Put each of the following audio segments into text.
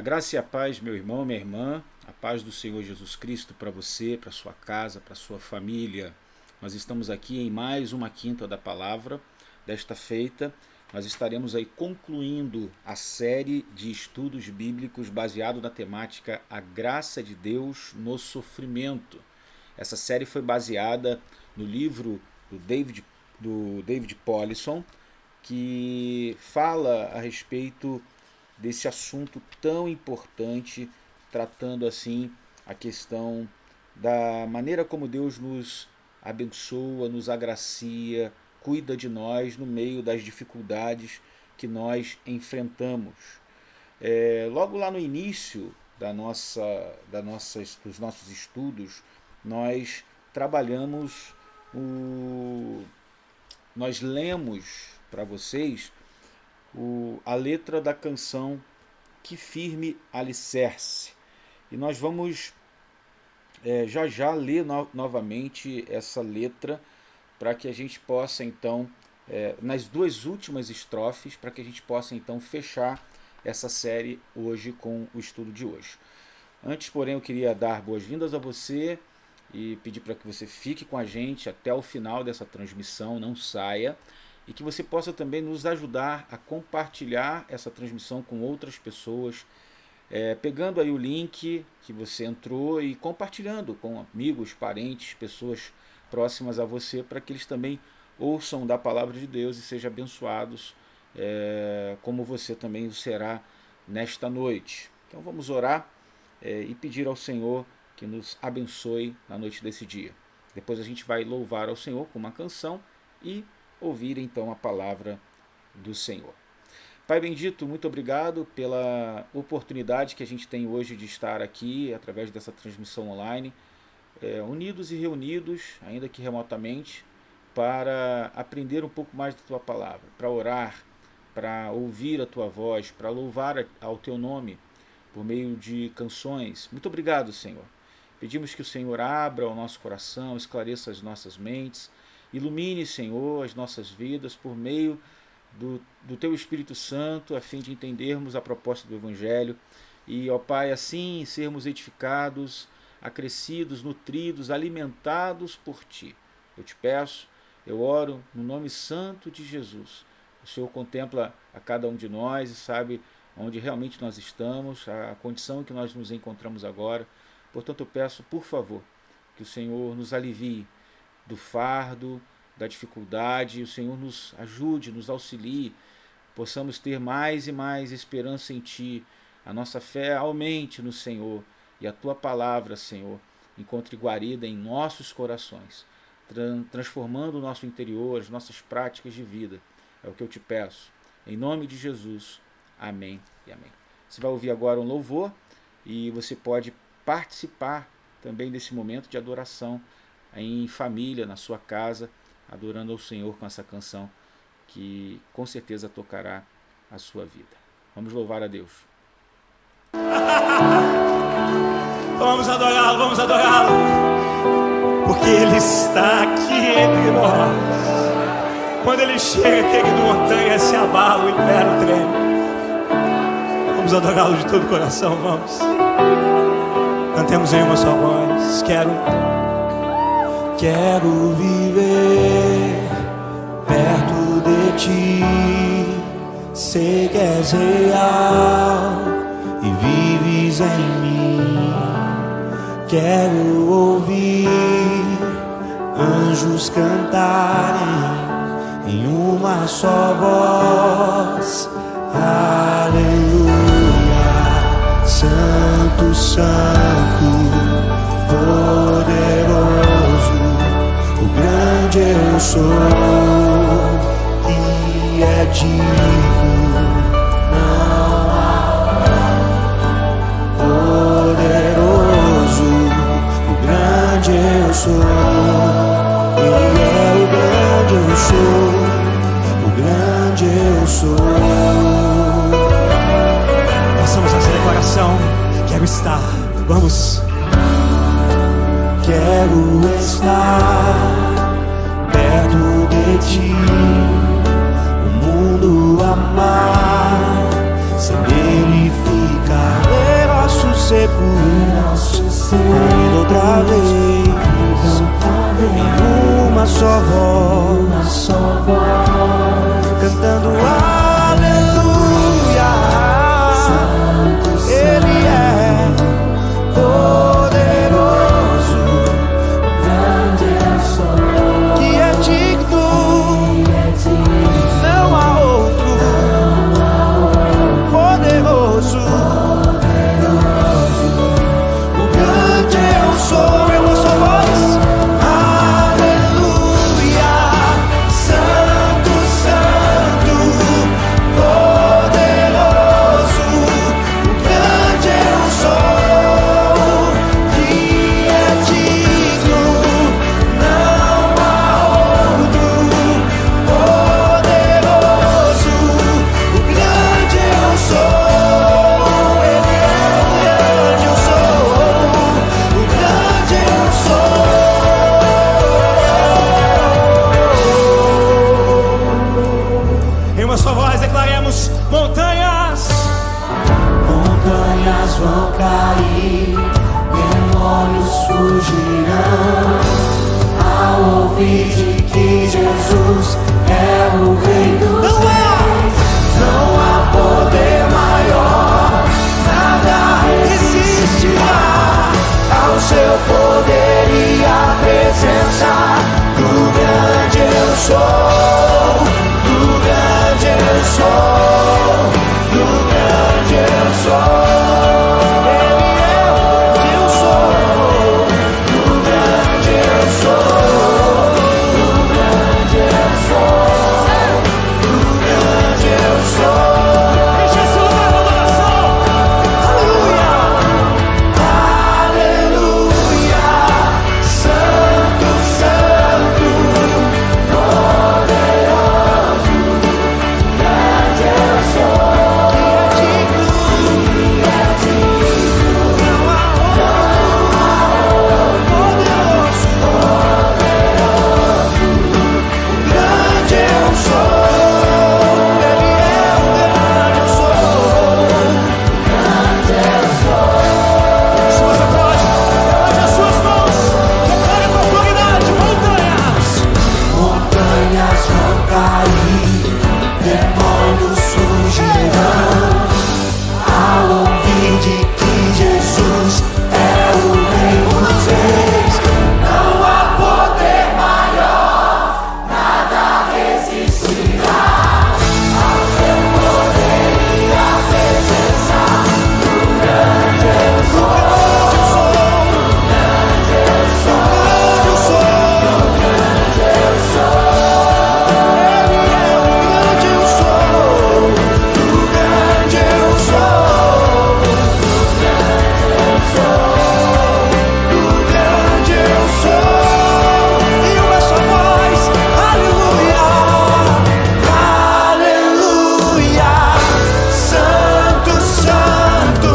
A graça e a paz, meu irmão, minha irmã, a paz do Senhor Jesus Cristo para você, para sua casa, para sua família. Nós estamos aqui em mais uma quinta da palavra. Desta feita, nós estaremos aí concluindo a série de estudos bíblicos baseado na temática A Graça de Deus no Sofrimento. Essa série foi baseada no livro do David Powlison, que fala a respeito desse assunto tão importante, tratando assim a questão da maneira como Deus nos abençoa, nos agracia, cuida de nós no meio das dificuldades que nós enfrentamos. Logo lá no início dos nossos estudos, nós trabalhamos, nós lemos para vocês a letra da canção Que Firme Alicerce. E nós vamos já ler novamente essa letra para que a gente possa então, nas duas últimas estrofes, para que a gente possa então fechar essa série hoje com o estudo de hoje. Antes, porém, eu queria dar boas-vindas a você e pedir para que você fique com a gente até o final dessa transmissão, não saia, e que você possa também nos ajudar a compartilhar essa transmissão com outras pessoas, pegando aí o link que você entrou e compartilhando com amigos, parentes, pessoas próximas a você, para que eles também ouçam da palavra de Deus e sejam abençoados, como você também o será nesta noite. Então vamos orar e pedir ao Senhor que nos abençoe na noite desse dia. Depois a gente vai louvar ao Senhor com uma canção e ouvir então a palavra do Senhor. Pai bendito, muito obrigado pela oportunidade que a gente tem hoje de estar aqui através dessa transmissão online, unidos e reunidos, ainda que remotamente, para aprender um pouco mais da Tua palavra, para orar, para ouvir a Tua voz, para louvar ao Teu nome por meio de canções. Muito obrigado, Senhor. Pedimos que o Senhor abra o nosso coração, esclareça as nossas mentes, ilumine, Senhor, as nossas vidas por meio do Teu Espírito Santo, a fim de entendermos a proposta do Evangelho e, ó Pai, assim sermos edificados, acrescidos, nutridos, alimentados por Ti. Eu te peço, eu oro no nome santo de Jesus. O Senhor contempla a cada um de nós e sabe onde realmente nós estamos, a condição em que nós nos encontramos agora. Portanto, eu peço, por favor, que o Senhor nos alivie do fardo, da dificuldade, o Senhor nos ajude, nos auxilie, possamos ter mais e mais esperança em Ti, a nossa fé aumente no Senhor e a Tua palavra, Senhor, encontre guarida em nossos corações, transformando o nosso interior, as nossas práticas de vida. É o que eu te peço. Em nome de Jesus, amém e amém. Você vai ouvir agora um louvor e você pode participar também desse momento de adoração em família, na sua casa, adorando ao Senhor com essa canção que com certeza tocará a sua vida. Vamos louvar a Deus. Vamos adorá-lo, porque Ele está aqui entre nós. Quando Ele chega, que montanha se abala, o inferno treme. Vamos adorá-lo de todo o coração, vamos. Cantemos em uma só voz. Quero viver perto de Ti. Sei que és real e vives em mim. Quero ouvir anjos cantarem em uma só voz. Aleluia, Santo, Santo, poderoso, o grande eu sou, e é digno, não há poderoso, o grande eu sou, Ele é o grande eu sou, o grande eu sou. Possamos fazer declaração. Quero estar, vamos. Quero estar perto de Ti, o mundo amar, sem Ele ficar. ainda outra vez, em uma só voz, cantando aleluia. Ele é poderoso, que é digno, não há outro poderoso. O grande eu sou, eu ouço a voz. Aleluia, santo, santo, poderoso. O grande eu sou, que é digno, não há outro poderoso. O grande eu sou, ele é o grande eu sou, o grande eu sou. Em uma só voz declaremos: montanhas, montanhas vão cair, demônios fugirão, ao ouvir de que Jesus é o Rei dos Reis. Não há poder maior, nada resistirá ao seu poder e à presença do grande eu sou, do grande eu sou, do grande eu sou. Ele é o grande eu sou, do grande eu sou, do grande eu sou, do grande eu sou. Deixa esse lugar na adoração. Aleluia, aleluia, santo, santo, poderoso, grande eu sou, que é digno, não há outro poderoso, grande eu sou, ele é o grande eu sou, grande eu sou. Se você pode, levante as suas mãos, declare com autoridade: montanhas, montanhas vão cair, demônios fugirão, ao ouvir de que Jesus é o Rei dos Reis. Não há poder maior, nada resistirá ao seu poder e à presença do grande eu sou, do grande eu sou, do grande eu sou. Ele é o grande eu sou, do grande eu sou, do grande eu sou, do grande eu sou. E uma só voz, aleluia, aleluia, santo, santo,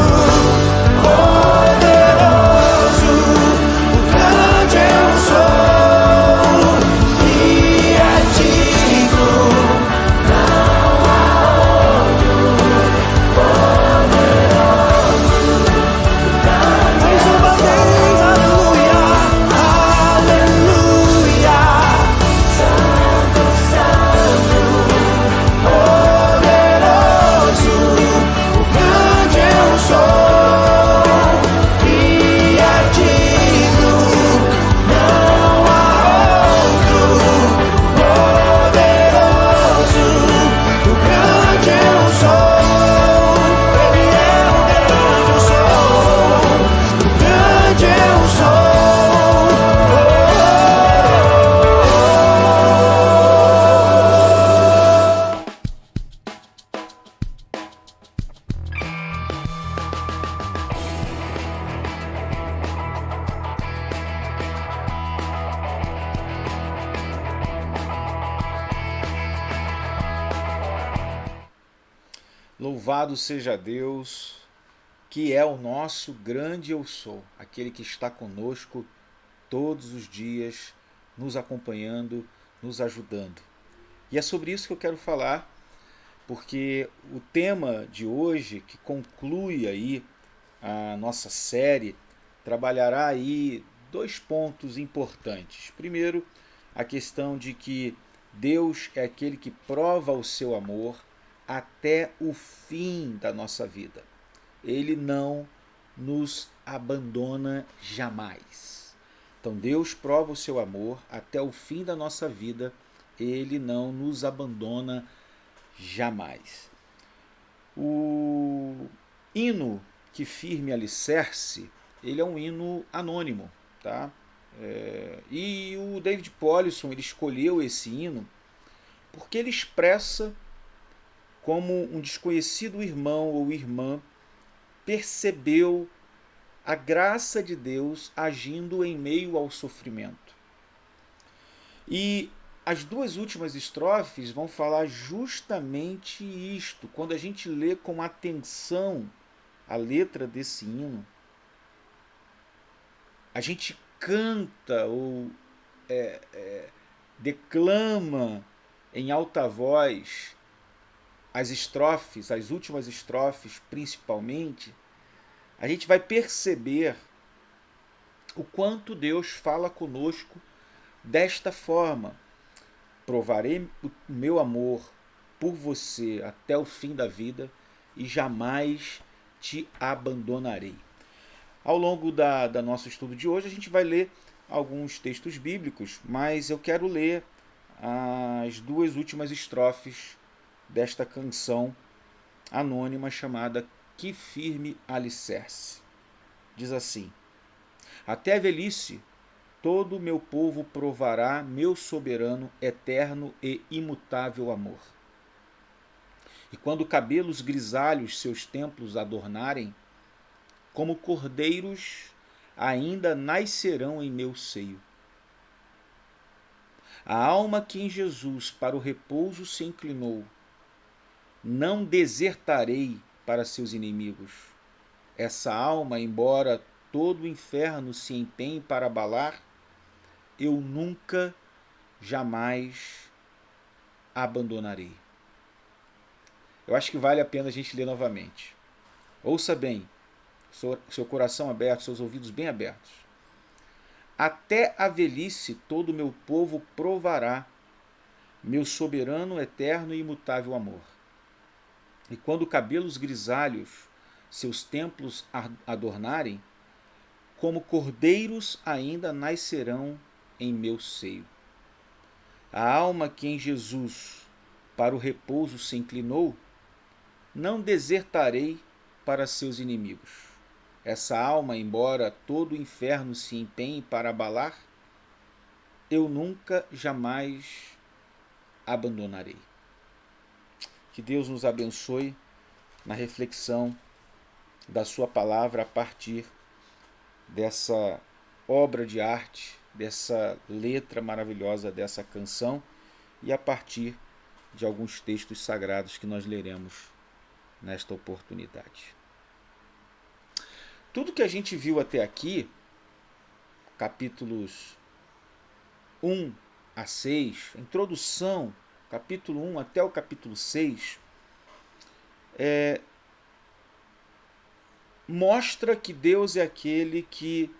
poderoso, o grande eu sou, que é digno, não há outro poderoso. Mais uma vez, aleluia, aleluia, santo, santo, poderoso, o grande eu sou, que é digno, não há outro poderoso, o grande eu sou, ele é o grande eu sou, o grande eu sou. Louvado seja Deus, que é o nosso grande eu sou, aquele que está conosco todos os dias, nos acompanhando, nos ajudando. E é sobre isso que eu quero falar, porque o tema de hoje, que conclui aí a nossa série trabalhará aí dois pontos importantes. Primeiro, a questão de que Deus é aquele que prova o seu amor até o fim da nossa vida. Ele não nos abandona jamais. Então Deus prova o seu amor até o fim da nossa vida. Ele não nos abandona jamais. O hino Que Firme Alicerce, ele é um hino anônimo, tá? E o David Powlison, ele escolheu esse hino porque ele expressa como um desconhecido irmão ou irmã percebeu a graça de Deus agindo em meio ao sofrimento. E as duas últimas estrofes vão falar justamente isto. Quando a gente lê com atenção a letra desse hino, a gente canta ou declama em alta voz as estrofes, as últimas estrofes principalmente, a gente vai perceber o quanto Deus fala conosco desta forma: provarei o meu amor por você até o fim da vida e jamais te abandonarei. Ao longo da nosso estudo de hoje, a gente vai ler alguns textos bíblicos, mas eu quero ler as duas últimas estrofes desta canção anônima chamada Que Firme Alicerce. Diz assim: até a velhice todo o meu povo provará meu soberano, eterno e imutável amor. E quando cabelos grisalhos seus templos adornarem, como cordeiros ainda nascerão em meu seio. A alma que em Jesus para o repouso se inclinou, não desertarei para seus inimigos. Essa alma, embora todo o inferno se empenhe para abalar, eu nunca, jamais abandonarei. Eu acho que vale a pena a gente ler novamente. Ouça bem, seu coração aberto, seus ouvidos bem abertos. Até a velhice todo o meu povo provará meu soberano, eterno e imutável amor. E quando cabelos grisalhos seus templos adornarem, como cordeiros ainda nascerão em meu seio. A alma que em Jesus para o repouso se inclinou, não desertarei para seus inimigos. Essa alma, embora todo o inferno se empenhe para abalar, eu nunca, jamais abandonarei. Que Deus nos abençoe na reflexão da sua palavra a partir dessa obra de arte, dessa letra maravilhosa dessa canção e a partir de alguns textos sagrados que nós leremos nesta oportunidade. Tudo que a gente viu até aqui, capítulos 1 a 6, a introdução, capítulo 1 até o capítulo 6, mostra que Deus é aquele que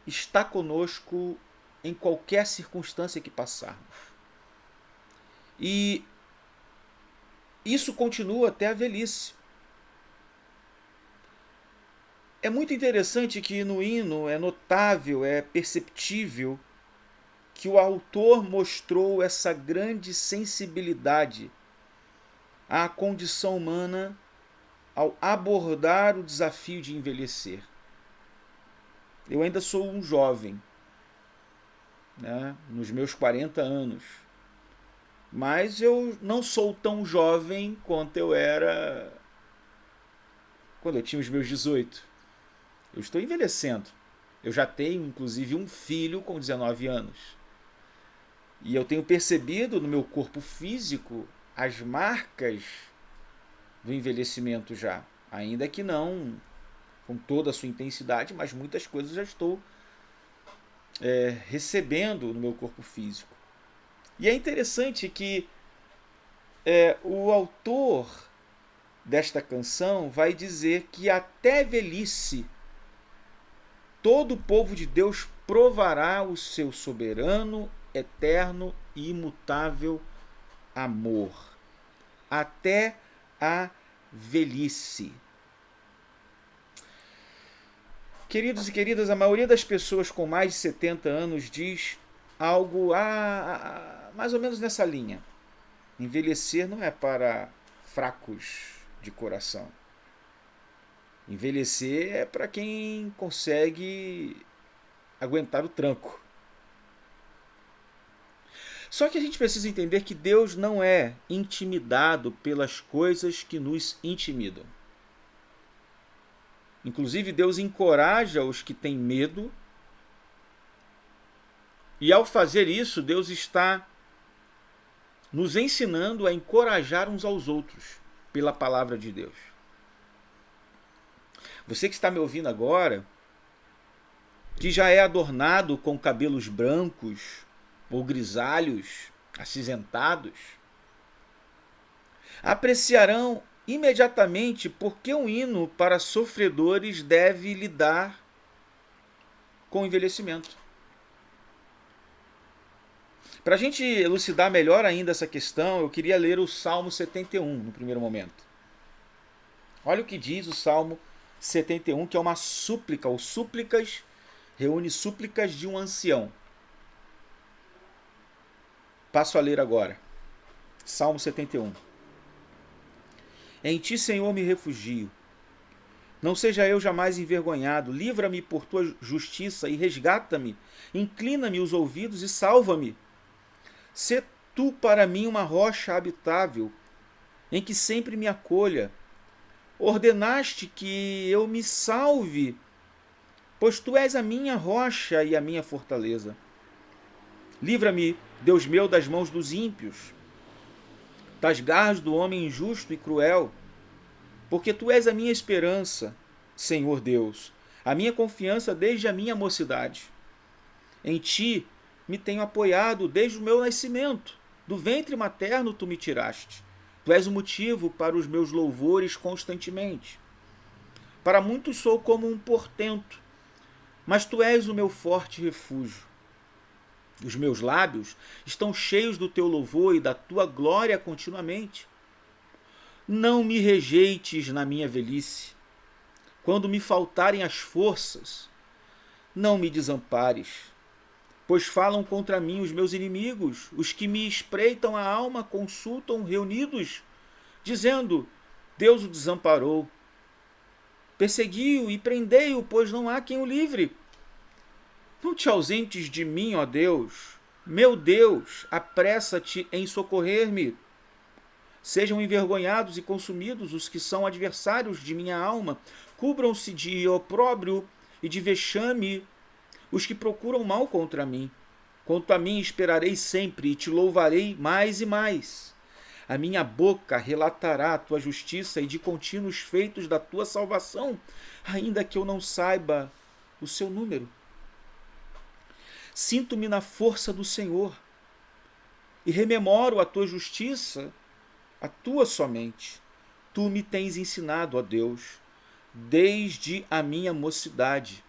está conosco em qualquer circunstância que passarmos. E isso continua até a velhice. É muito interessante que no hino é notável, é perceptível que o autor mostrou essa grande sensibilidade à condição humana ao abordar o desafio de envelhecer. Eu ainda sou um jovem, né, nos meus 40 anos, mas eu não sou tão jovem quanto eu era quando eu tinha os meus 18. Eu estou envelhecendo. Eu já tenho, inclusive, um filho com 19 anos. E eu tenho percebido no meu corpo físico as marcas do envelhecimento já. Ainda que não com toda a sua intensidade, mas muitas coisas já estou recebendo no meu corpo físico. E é interessante que o autor desta canção vai dizer que até velhice todo o povo de Deus provará o seu soberano, eterno e imutável amor. Até a velhice. Queridos e queridas, a maioria das pessoas com mais de 70 anos diz algo mais ou menos nessa linha. Envelhecer não é para fracos de coração. Envelhecer é para quem consegue aguentar o tranco. Só que a gente precisa entender que Deus não é intimidado pelas coisas que nos intimidam. Inclusive, Deus encoraja os que têm medo. E ao fazer isso, Deus está nos ensinando a encorajar uns aos outros pela palavra de Deus. Você que está me ouvindo agora, que já é adornado com cabelos brancos ou grisalhos, acinzentados, apreciarão imediatamente porque um hino para sofredores deve lidar com o envelhecimento. Para a gente elucidar melhor ainda essa questão, eu queria ler o Salmo 71 no primeiro momento. Olha o que diz o Salmo 71, que é uma súplica, ou súplicas, reúne súplicas de um ancião. Passo a ler agora. Salmo 71. Em ti, Senhor, me refugio. Não seja eu jamais envergonhado. Livra-me por tua justiça e resgata-me. Inclina-me os ouvidos e salva-me. Sê tu para mim uma rocha habitável, em que sempre me acolha. Ordenaste que eu me salve, pois tu és a minha rocha e a minha fortaleza. Livra-me, Deus meu, das mãos dos ímpios, das garras do homem injusto e cruel, porque tu és a minha esperança, Senhor Deus, a minha confiança desde a minha mocidade. Em ti me tenho apoiado desde o meu nascimento, do ventre materno tu me tiraste. Tu és o motivo para os meus louvores constantemente. Para muitos sou como um portento, mas tu és o meu forte refúgio. Os meus lábios estão cheios do teu louvor e da tua glória continuamente. Não me rejeites na minha velhice. Quando me faltarem as forças, não me desampares. Pois falam contra mim os meus inimigos, os que me espreitam a alma consultam reunidos, dizendo, Deus o desamparou. Persegui-o e prendei-o, pois não há quem o livre. Não te ausentes de mim, ó Deus. Meu Deus, apressa-te em socorrer-me. Sejam envergonhados e consumidos os que são adversários de minha alma. Cubram-se de opróbrio e de vexame os que procuram mal contra mim. Quanto a mim, esperarei sempre e te louvarei mais e mais. A minha boca relatará a tua justiça e de contínuos feitos da tua salvação, ainda que eu não saiba o seu número. Sinto-me na força do Senhor e rememoro a tua justiça, a tua somente. Tu me tens ensinado, ó Deus, desde a minha mocidade.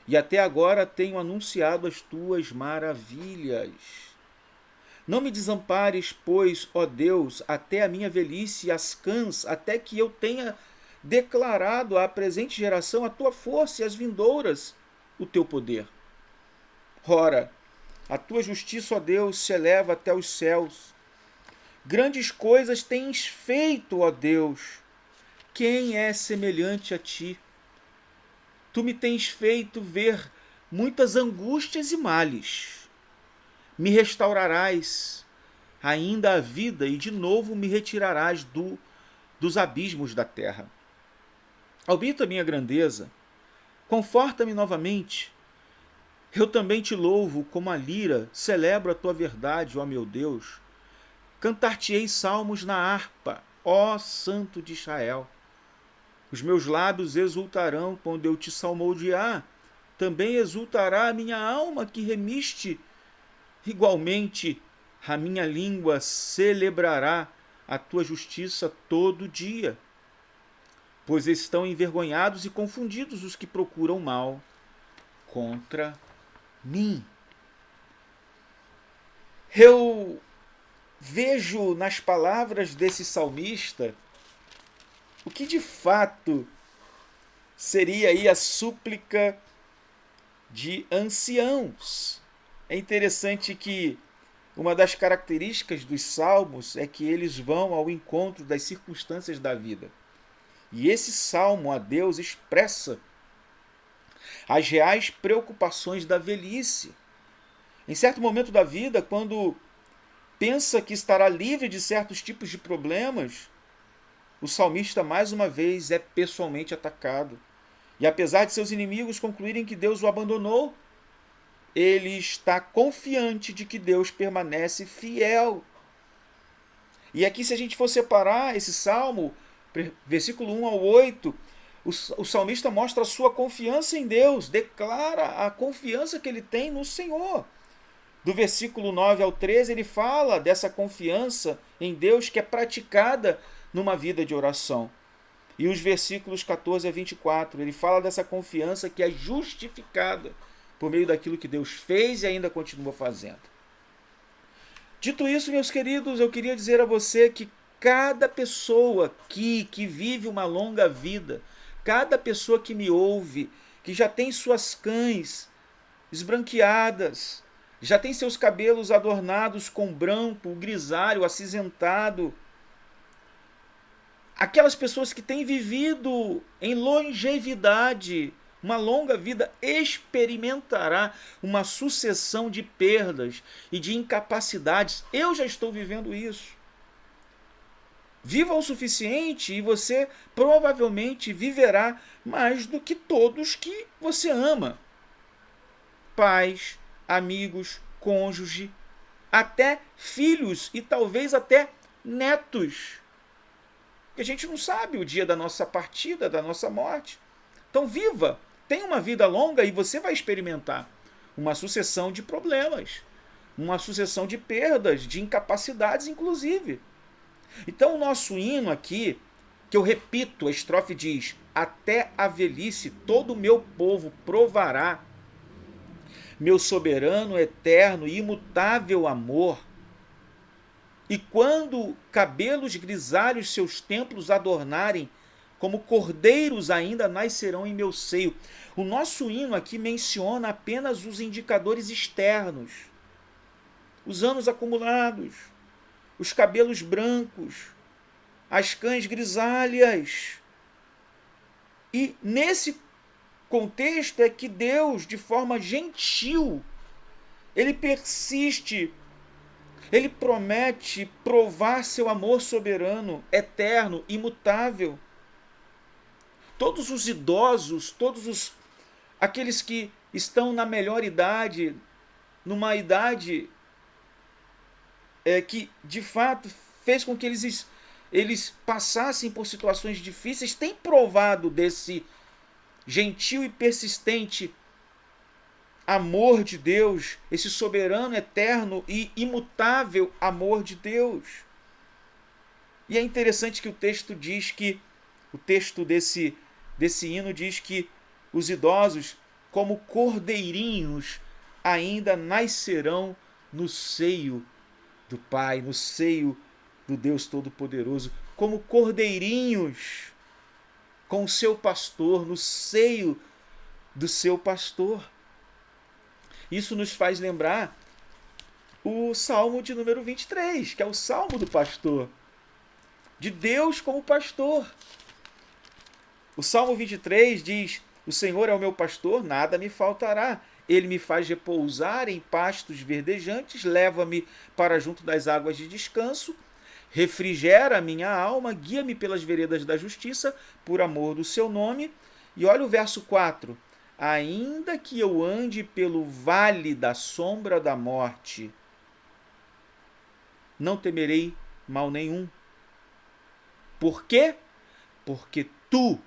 E até agora tenho anunciado as tuas maravilhas. Não me desampares, pois, ó Deus, até a minha velhice e as cãs, até que eu tenha declarado à presente geração a tua força e às vindouras o teu poder. Ora, a tua justiça, ó Deus, se eleva até os céus. Grandes coisas tens feito, ó Deus. Quem é semelhante a ti? Tu me tens feito ver muitas angústias e males. Me restaurarás ainda a vida e de novo me retirarás dos abismos da terra. Aumenta a minha grandeza, conforta-me novamente. Eu também te louvo como a lira, celebro a tua verdade, ó meu Deus. Cantar-te-ei salmos na harpa, ó Santo de Israel. Os meus lábios exultarão quando eu te salmodiar. Também exultará a minha alma que remiste. Igualmente, a minha língua celebrará a tua justiça todo dia. pois estão envergonhados e confundidos os que procuram mal contra mim. Eu vejo nas palavras desse salmista o que de fato seria aí a súplica de anciãos. É interessante que uma das características dos salmos é que eles vão ao encontro das circunstâncias da vida. E esse salmo a Deus expressa as reais preocupações da velhice. Em certo momento da vida, quando pensa que estará livre de certos tipos de problemas, o salmista mais uma vez é pessoalmente atacado. E apesar de seus inimigos concluírem que Deus o abandonou, ele está confiante de que Deus permanece fiel. E aqui, se a gente for separar esse salmo, versículo 1 ao 8, o salmista mostra a sua confiança em Deus, declara a confiança que ele tem no Senhor. Do versículo 9 ao 13, ele fala dessa confiança em Deus que é praticada numa vida de oração. E os versículos 14 a 24, ele fala dessa confiança que é justificada por meio daquilo que Deus fez e ainda continua fazendo. Dito isso, meus queridos, eu queria dizer a você que cada pessoa aqui que vive uma longa vida, cada pessoa que me ouve, que já tem suas cães esbranqueadas, já tem seus cabelos adornados com branco, grisalho, acinzentado, aquelas pessoas que têm vivido em longevidade, uma longa vida, experimentará uma sucessão de perdas e de incapacidades. Eu já estou vivendo isso. Viva o suficiente e você provavelmente viverá mais do que todos que você ama. Pais, amigos, cônjuge, até filhos e talvez até netos. Porque a gente não sabe o dia da nossa partida, da nossa morte. Então viva, tenha uma vida longa e você vai experimentar uma sucessão de problemas, uma sucessão de perdas, de incapacidades inclusive. Então o nosso hino aqui, que eu repito, a estrofe diz: até a velhice todo o meu povo provará meu soberano, eterno e imutável amor. E quando cabelos grisalhos seus templos adornarem, como cordeiros ainda nascerão em meu seio. O nosso hino aqui menciona apenas os indicadores externos, os anos acumulados, os cabelos brancos, as cães grisalhas. E nesse contexto é que Deus, de forma gentil, ele persiste, ele promete provar seu amor soberano, eterno, imutável. Todos os idosos, todos aqueles que estão na melhor idade, numa idade que de fato fez com que eles passassem por situações difíceis, têm provado desse gentil e persistente amor de Deus, esse soberano, eterno e imutável amor de Deus. E é interessante que o texto diz que, o texto desse hino diz que os idosos, como cordeirinhos, ainda nascerão no seio do Pai, no seio do Deus Todo-Poderoso, como cordeirinhos com o seu pastor, no seio do seu pastor. Isso nos faz lembrar o Salmo de número 23, que é o Salmo do pastor, de Deus como pastor. O Salmo 23 diz: o Senhor é o meu pastor, nada me faltará. Ele me faz repousar em pastos verdejantes, leva-me para junto das águas de descanso, refrigera a minha alma, guia-me pelas veredas da justiça, por amor do seu nome. E olha o verso 4. Ainda que eu ande pelo vale da sombra da morte, não temerei mal nenhum. Por quê? Porque tu,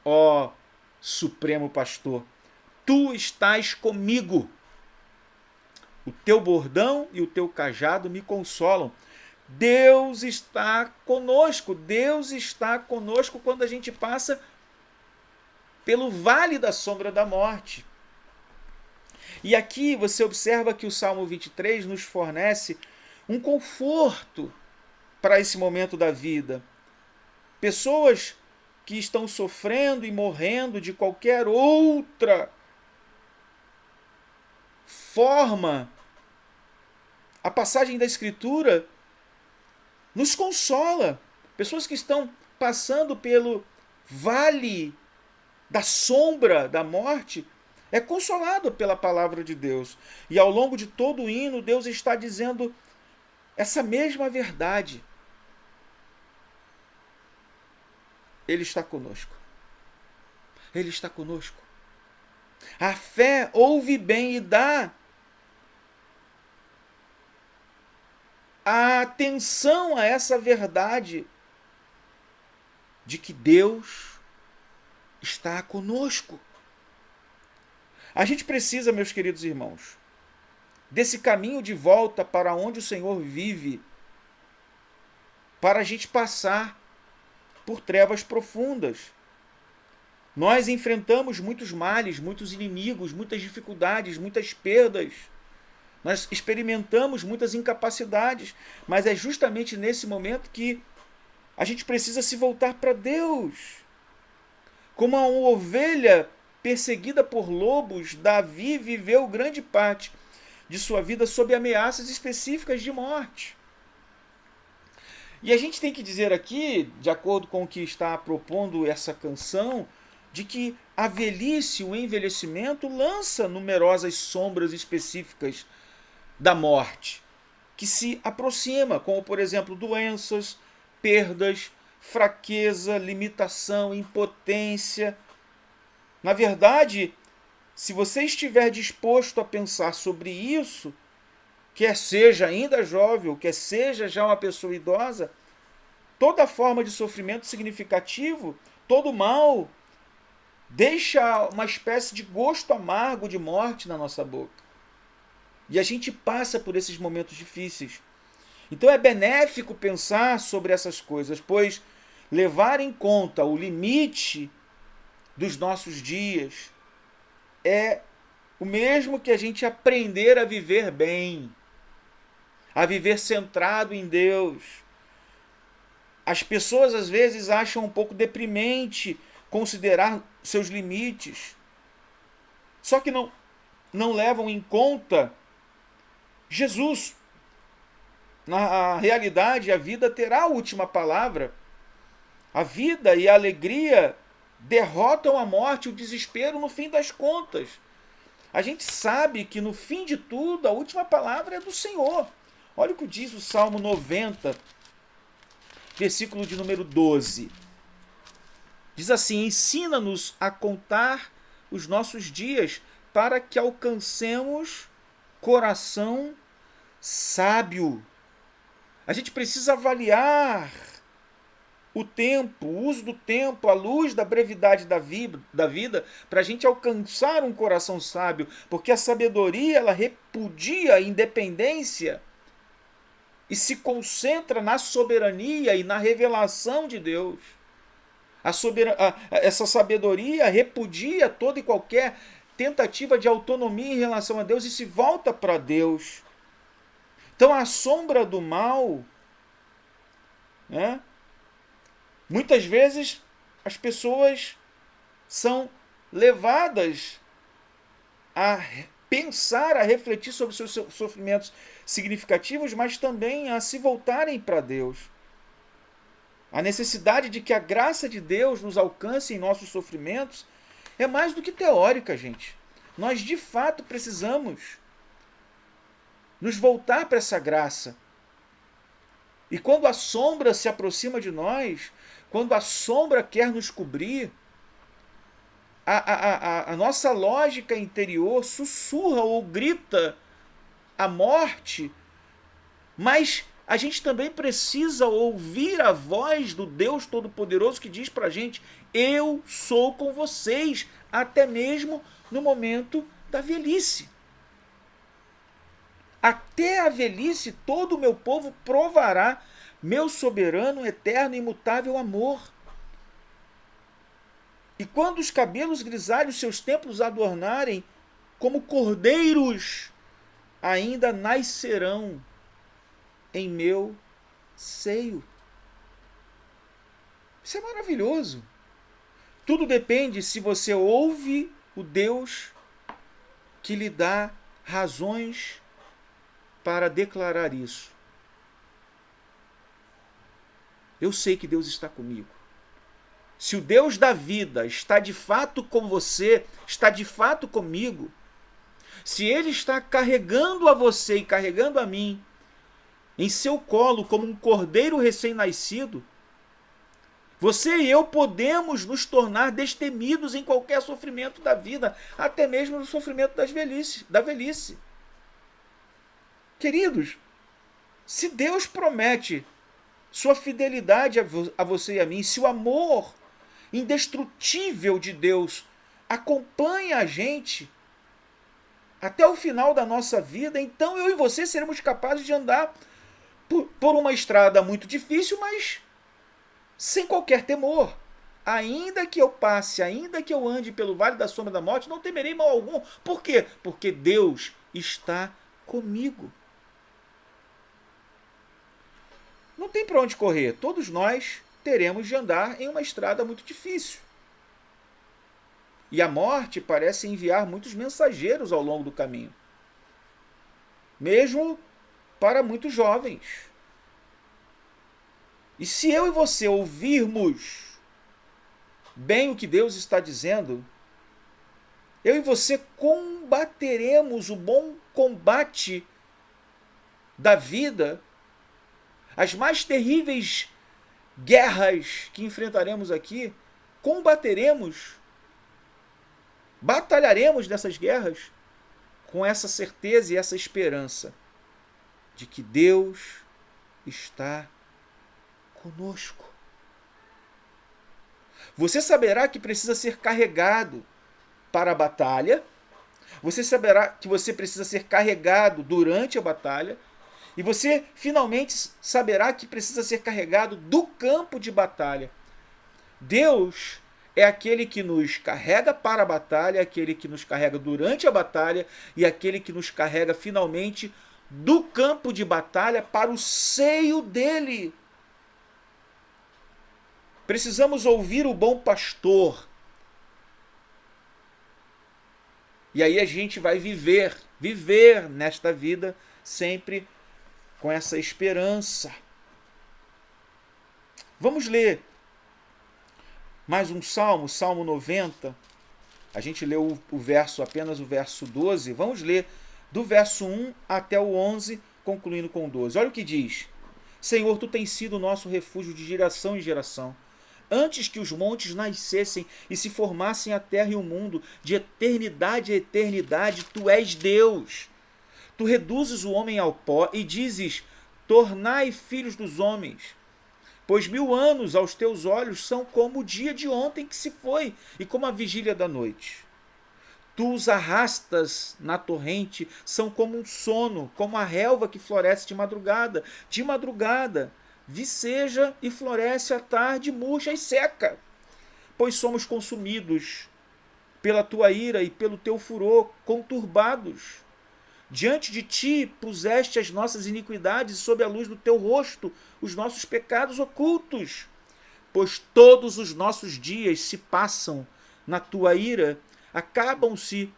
ó Supremo Pastor, tu estás comigo. O teu bordão e o teu cajado me consolam. Deus está conosco. Deus está conosco quando a gente passa pelo vale da sombra da morte. E aqui você observa que o Salmo 23 nos fornece um conforto para esse momento da vida. Pessoas que estão sofrendo e morrendo de qualquer outra forma, a passagem da Escritura nos consola. Pessoas que estão passando pelo vale da sombra da morte é consolado pela palavra de Deus. E ao longo de todo o hino, Deus está dizendo essa mesma verdade. Ele está conosco. Ele está conosco. A fé ouve bem e dá a atenção a essa verdade de que Deus está conosco. A gente precisa, meus queridos irmãos, desse caminho de volta para onde o Senhor vive, para a gente passar por trevas profundas. Nós enfrentamos muitos males, muitos inimigos, muitas dificuldades, muitas perdas. Nós experimentamos muitas incapacidades, mas é justamente nesse momento que a gente precisa se voltar para Deus. Como uma ovelha perseguida por lobos, Davi viveu grande parte de sua vida sob ameaças específicas de morte. E a gente tem que dizer aqui, de acordo com o que está propondo essa canção, de que a velhice, o envelhecimento, lança numerosas sombras específicas da morte, que se aproxima, como por exemplo doenças, perdas, fraqueza, limitação, impotência. Na verdade, se você estiver disposto a pensar sobre isso, quer seja ainda jovem, ou quer seja já uma pessoa idosa, toda forma de sofrimento significativo, todo mal, deixa uma espécie de gosto amargo de morte na nossa boca. E a gente passa por esses momentos difíceis. Então é benéfico pensar sobre essas coisas, pois levar em conta o limite dos nossos dias é o mesmo que a gente aprender a viver bem, a viver centrado em Deus. As pessoas às vezes acham um pouco deprimente considerar seus limites, só que não levam em conta Jesus. Na realidade, a vida terá a última palavra. A vida e a alegria derrotam a morte e o desespero no fim das contas. A gente sabe que no fim de tudo, a última palavra é do Senhor. Olha o que diz o Salmo 90, versículo de número 12. Diz assim: ensina-nos a contar os nossos dias para que alcancemos coração sábio. A gente precisa avaliar o tempo, o uso do tempo, à luz da brevidade da vida, para a gente alcançar um coração sábio, porque a sabedoria, ela repudia a independência e se concentra na soberania e na revelação de Deus. Essa sabedoria repudia toda e qualquer tentativa de autonomia em relação a Deus e se volta para Deus. Então a sombra do mal, né? Muitas vezes as pessoas são levadas a pensar, a refletir sobre seus sofrimentos significativos, mas também a se voltarem para Deus. A necessidade de que a graça de Deus nos alcance em nossos sofrimentos é mais do que teórica, gente. Nós de fato precisamos nos voltar para essa graça. E quando a sombra se aproxima de nós, quando a sombra quer nos cobrir, a nossa lógica interior sussurra ou grita a morte, mas a gente também precisa ouvir a voz do Deus Todo-Poderoso que diz para a gente: eu sou com vocês, até mesmo no momento da velhice. Até a velhice todo o meu povo provará meu soberano, eterno e imutável amor. E quando os cabelos grisalhos seus templos adornarem, como cordeiros, ainda nascerão em meu seio. Isso é maravilhoso. Tudo depende se você ouve o Deus que lhe dá razões para declarar isso. Eu sei que Deus está comigo. Se o Deus da vida está de fato com você, está de fato comigo, se Ele está carregando a você e carregando a mim em seu colo como um cordeiro recém-nascido, você e eu podemos nos tornar destemidos em qualquer sofrimento da vida, até mesmo no sofrimento da velhice. Queridos, se Deus promete sua fidelidade a você e a mim, se o amor indestrutível de Deus acompanha a gente até o final da nossa vida, então eu e você seremos capazes de andar por uma estrada muito difícil, mas sem qualquer temor. Ainda que eu passe, ainda que eu ande pelo vale da sombra da morte, não temerei mal algum. Por quê? Porque Deus está comigo. Não tem para onde correr. Todos nós teremos de andar em uma estrada muito difícil. E a morte parece enviar muitos mensageiros ao longo do caminho. Mesmo para muitos jovens. E se eu e você ouvirmos bem o que Deus está dizendo, eu e você combateremos o bom combate da vida, as mais terríveis guerras que enfrentaremos aqui, combateremos, batalharemos nessas guerras com essa certeza e essa esperança de que Deus está conosco. Você saberá que precisa ser carregado para a batalha, você saberá que você precisa ser carregado durante a batalha, e você finalmente saberá que precisa ser carregado do campo de batalha. Deus é aquele que nos carrega para a batalha, aquele que nos carrega durante a batalha e aquele que nos carrega finalmente do campo de batalha para o seio dele. Precisamos ouvir o bom pastor. E aí a gente vai viver nesta vida sempre com essa esperança. Vamos ler mais um salmo, Salmo 90. A gente leu apenas o verso 12. Vamos ler do verso 1 até o 11, concluindo com o 12. Olha o que diz. Senhor, tu tens sido o nosso refúgio de geração em geração. Antes que os montes nascessem e se formassem a terra e o mundo, de eternidade a eternidade, tu és Deus. Tu reduzes o homem ao pó e dizes, tornai filhos dos homens. Pois 1000 anos aos teus olhos são como o dia de ontem que se foi, e como a vigília da noite. Tu os arrastas na torrente, são como um sono, como a relva que floresce de madrugada. De madrugada, viceja e floresce à tarde, murcha e seca. Pois somos consumidos pela tua ira e pelo teu furor, conturbados. Diante de ti puseste as nossas iniquidades, sob a luz do teu rosto, os nossos pecados ocultos. Pois todos os nossos dias se passam na tua ira, acabam-se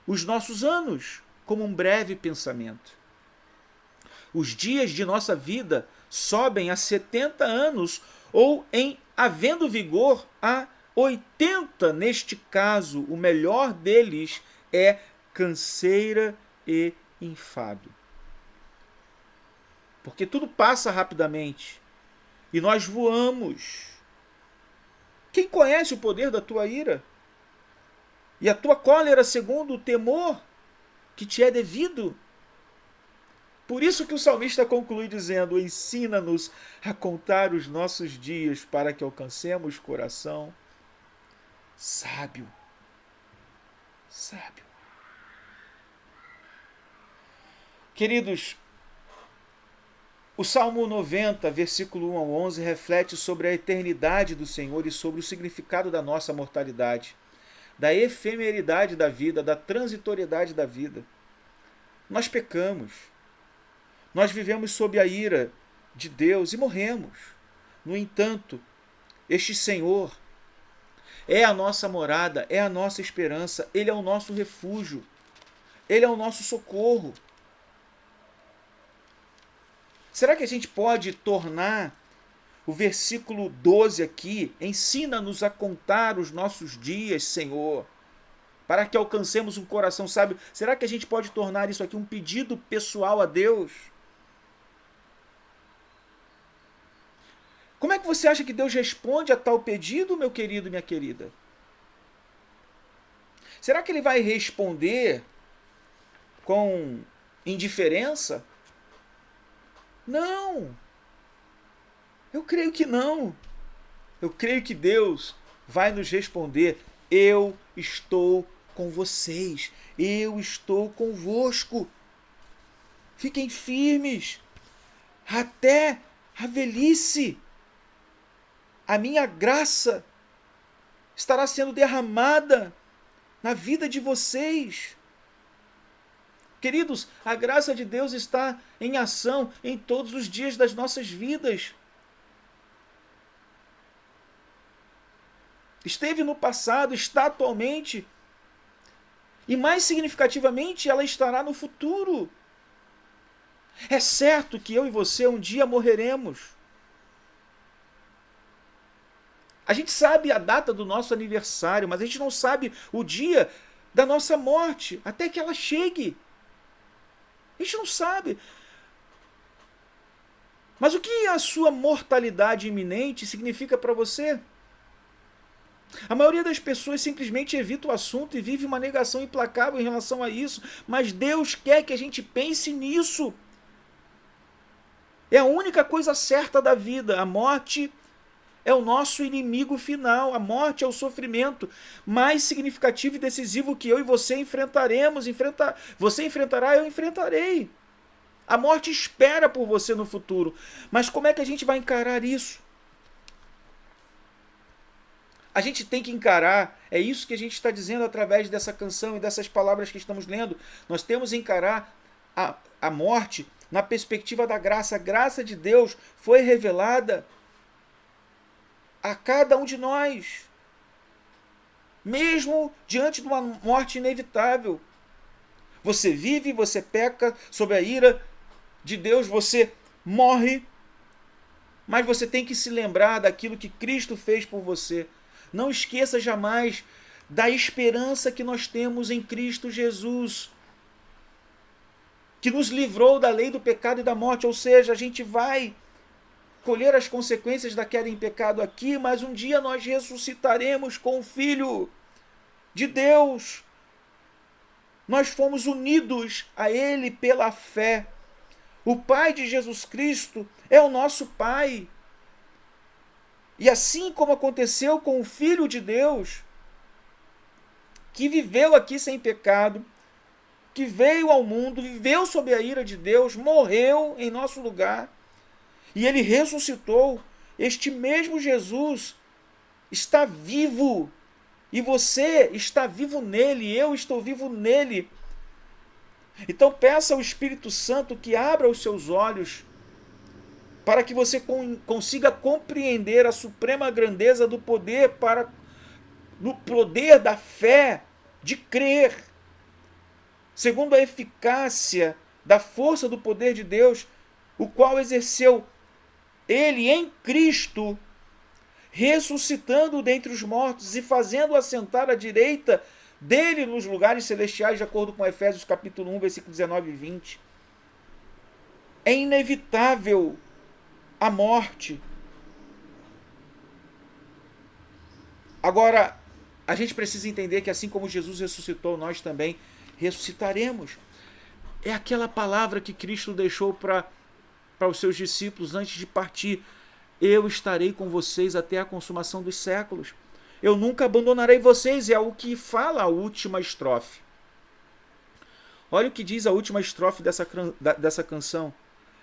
os nossos anos, como um breve pensamento. Os dias de nossa vida sobem a 70 anos, ou, em havendo vigor, a 80. Neste caso, o melhor deles é canseira e enfado. Porque tudo passa rapidamente e nós voamos. Quem conhece o poder da tua ira? E a tua cólera segundo o temor que te é devido? Por isso que o salmista conclui dizendo, ensina-nos a contar os nossos dias para que alcancemos coração sábio. Sábio. Queridos, o Salmo 90, versículo 1 ao 11, reflete sobre a eternidade do Senhor e sobre o significado da nossa mortalidade, da efemeridade da vida, da transitoriedade da vida. Nós pecamos, nós vivemos sob a ira de Deus e morremos. No entanto, este Senhor é a nossa morada, é a nossa esperança, Ele é o nosso refúgio, Ele é o nosso socorro. Será que a gente pode tornar o versículo 12 aqui, ensina-nos a contar os nossos dias, Senhor, para que alcancemos um coração sábio? Será que a gente pode tornar isso aqui um pedido pessoal a Deus? Como é que você acha que Deus responde a tal pedido, meu querido e minha querida? Será que Ele vai responder com indiferença? Não! Eu creio que não. Eu creio que Deus vai nos responder: eu estou com vocês, eu estou convosco. Fiquem firmes até a velhice. A minha graça estará sendo derramada na vida de vocês. Queridos, a graça de Deus está em ação em todos os dias das nossas vidas. Esteve no passado, está atualmente, e mais significativamente, ela estará no futuro. É certo que eu e você um dia morreremos. A gente sabe a data do nosso aniversário, mas a gente não sabe o dia da nossa morte, até que ela chegue. A gente não sabe. Mas o que a sua mortalidade iminente significa para você? A maioria das pessoas simplesmente evita o assunto e vive uma negação implacável em relação a isso, mas Deus quer que a gente pense nisso. É a única coisa certa da vida. A morte é o nosso inimigo final. A morte é o sofrimento mais significativo e decisivo que eu e você enfrentaremos. Você enfrentará, eu enfrentarei. A morte espera por você no futuro. Mas como é que a gente vai encarar isso? A gente tem que encarar, é isso que a gente está dizendo através dessa canção e dessas palavras que estamos lendo. Nós temos que encarar a morte na perspectiva da graça. A graça de Deus foi revelada a cada um de nós, mesmo diante de uma morte inevitável. Você vive, você peca sob a ira de Deus, você morre, mas você tem que se lembrar daquilo que Cristo fez por você. Não esqueça jamais da esperança que nós temos em Cristo Jesus, que nos livrou da lei do pecado e da morte. Ou seja, a gente vai colher as consequências da queda em pecado aqui, mas um dia nós ressuscitaremos com o Filho de Deus. Nós fomos unidos a Ele pela fé. O Pai de Jesus Cristo é o nosso Pai. E assim como aconteceu com o Filho de Deus, que viveu aqui sem pecado, que veio ao mundo, viveu sob a ira de Deus, morreu em nosso lugar, e Ele ressuscitou, este mesmo Jesus está vivo, e você está vivo nele, eu estou vivo nele. Então peça ao Espírito Santo que abra os seus olhos, para que você consiga compreender a suprema grandeza do poder, no poder da fé, de crer, segundo a eficácia da força do poder de Deus, o qual exerceu Ele em Cristo, ressuscitando dentre os mortos e fazendo assentar à direita dele nos lugares celestiais, de acordo com Efésios capítulo 1, versículo 19 e 20. É inevitável a morte. Agora, a gente precisa entender que assim como Jesus ressuscitou, nós também ressuscitaremos. É aquela palavra que Cristo deixou para os seus discípulos antes de partir: eu estarei com vocês até a consumação dos séculos. Eu nunca abandonarei vocês, é o que fala a última estrofe. Olha o que diz a última estrofe dessa canção.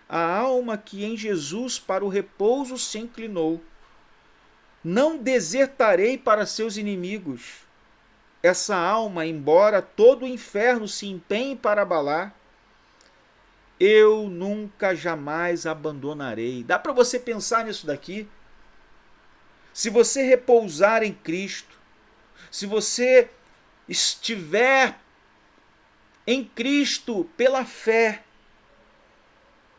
A alma que em Jesus para o repouso se inclinou, não desertarei para seus inimigos. Essa alma, embora todo o inferno se empenhe para abalar, eu nunca jamais abandonarei. Dá para você pensar nisso daqui? Se você repousar em Cristo, se você estiver em Cristo pela fé,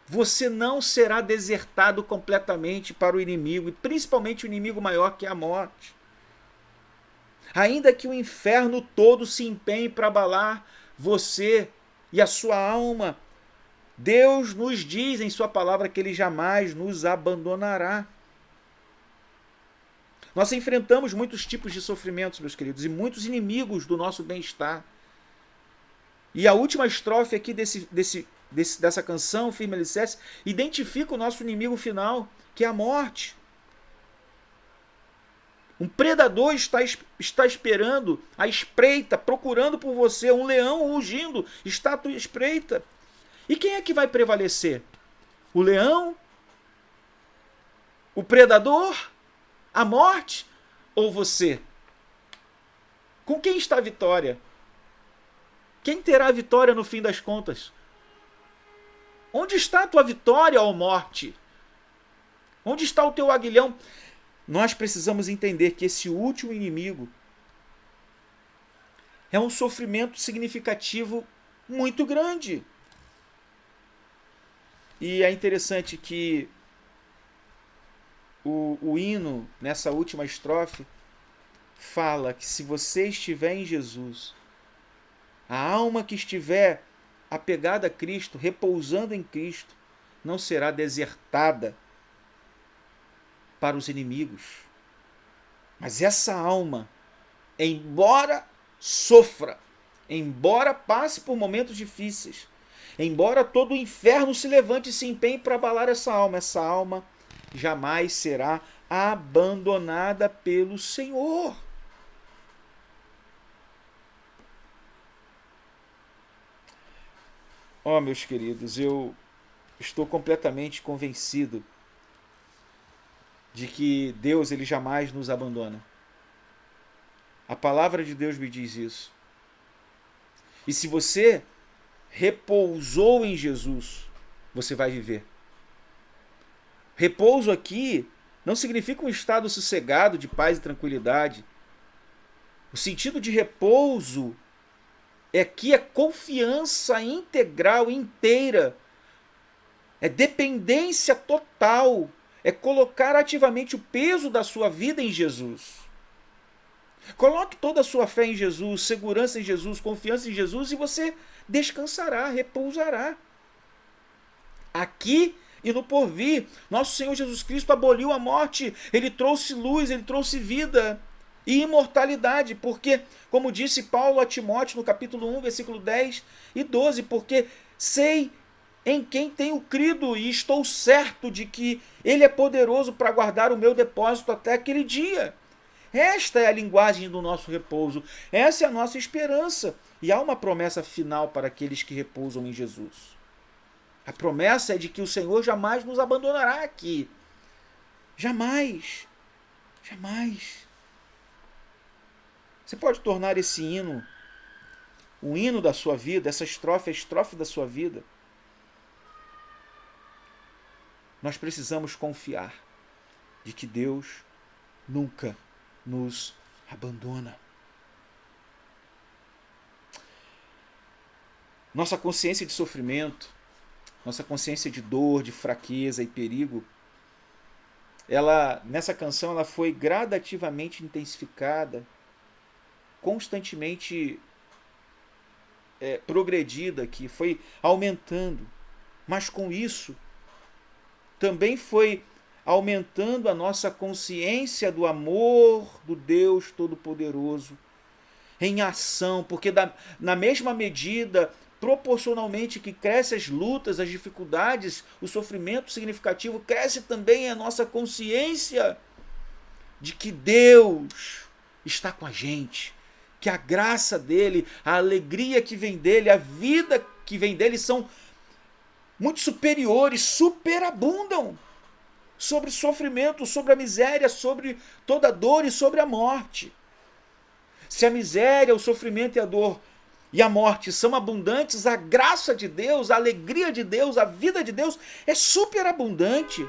você não será desertado completamente para o inimigo, e principalmente o inimigo maior que é a morte. Ainda que o inferno todo se empenhe para abalar você e a sua alma, Deus nos diz em sua palavra que Ele jamais nos abandonará. Nós enfrentamos muitos tipos de sofrimentos, meus queridos, e muitos inimigos do nosso bem-estar. E a última estrofe aqui dessa canção, Firme Alicerce, identifica o nosso inimigo final, que é a morte. Um predador está esperando à espreita, procurando por você, um leão rugindo, está à tua espreita. E quem é que vai prevalecer? O leão? O predador? A morte? Ou você? Com quem está a vitória? Quem terá a vitória no fim das contas? Onde está a tua vitória, ó morte? Onde está o teu aguilhão? Nós precisamos entender que esse último inimigo é um sofrimento significativo muito grande. E é interessante que o hino, nessa última estrofe, fala que se você estiver em Jesus, a alma que estiver apegada a Cristo, repousando em Cristo, não será desertada para os inimigos. Mas essa alma, embora sofra, embora passe por momentos difíceis, embora todo o inferno se levante e se empenhe para abalar essa alma jamais será abandonada pelo Senhor. Oh, meus queridos, eu estou completamente convencido de que Deus ele jamais nos abandona. A palavra de Deus me diz isso. E se você repousou em Jesus, você vai viver. Repouso aqui não significa um estado sossegado de paz e tranquilidade. O sentido de repouso é que é confiança integral, inteira. É dependência total. É colocar ativamente o peso da sua vida em Jesus. Coloque toda a sua fé em Jesus, segurança em Jesus, confiança em Jesus e você descansará, repousará. Aqui e no porvir, nosso Senhor Jesus Cristo aboliu a morte, Ele trouxe luz, Ele trouxe vida e imortalidade, porque, como disse Paulo a Timóteo no capítulo 1, versículo 10 e 12, porque sei em quem tenho crido e estou certo de que Ele é poderoso para guardar o meu depósito até aquele dia. Esta é a linguagem do nosso repouso, essa é a nossa esperança. E há uma promessa final para aqueles que repousam em Jesus. A promessa é de que o Senhor jamais nos abandonará aqui. Jamais. Jamais. Você pode tornar esse hino o hino da sua vida, essa estrofe, a estrofe da sua vida. Nós precisamos confiar de que Deus nunca nos abandona. Nossa consciência de sofrimento, nossa consciência de dor, de fraqueza e perigo, nessa canção ela foi gradativamente intensificada, constantemente progredida aqui, foi aumentando. Mas com isso, também foi aumentando a nossa consciência do amor do Deus Todo-Poderoso em ação, porque na mesma medida, proporcionalmente que crescem as lutas, as dificuldades, o sofrimento significativo, cresce também a nossa consciência de que Deus está com a gente, que a graça dele, a alegria que vem dele, a vida que vem dele são muito superiores, superabundam sobre o sofrimento, sobre a miséria, sobre toda a dor e sobre a morte. Se a miséria, o sofrimento e a dor e a morte são abundantes, a graça de Deus, a alegria de Deus, a vida de Deus é superabundante.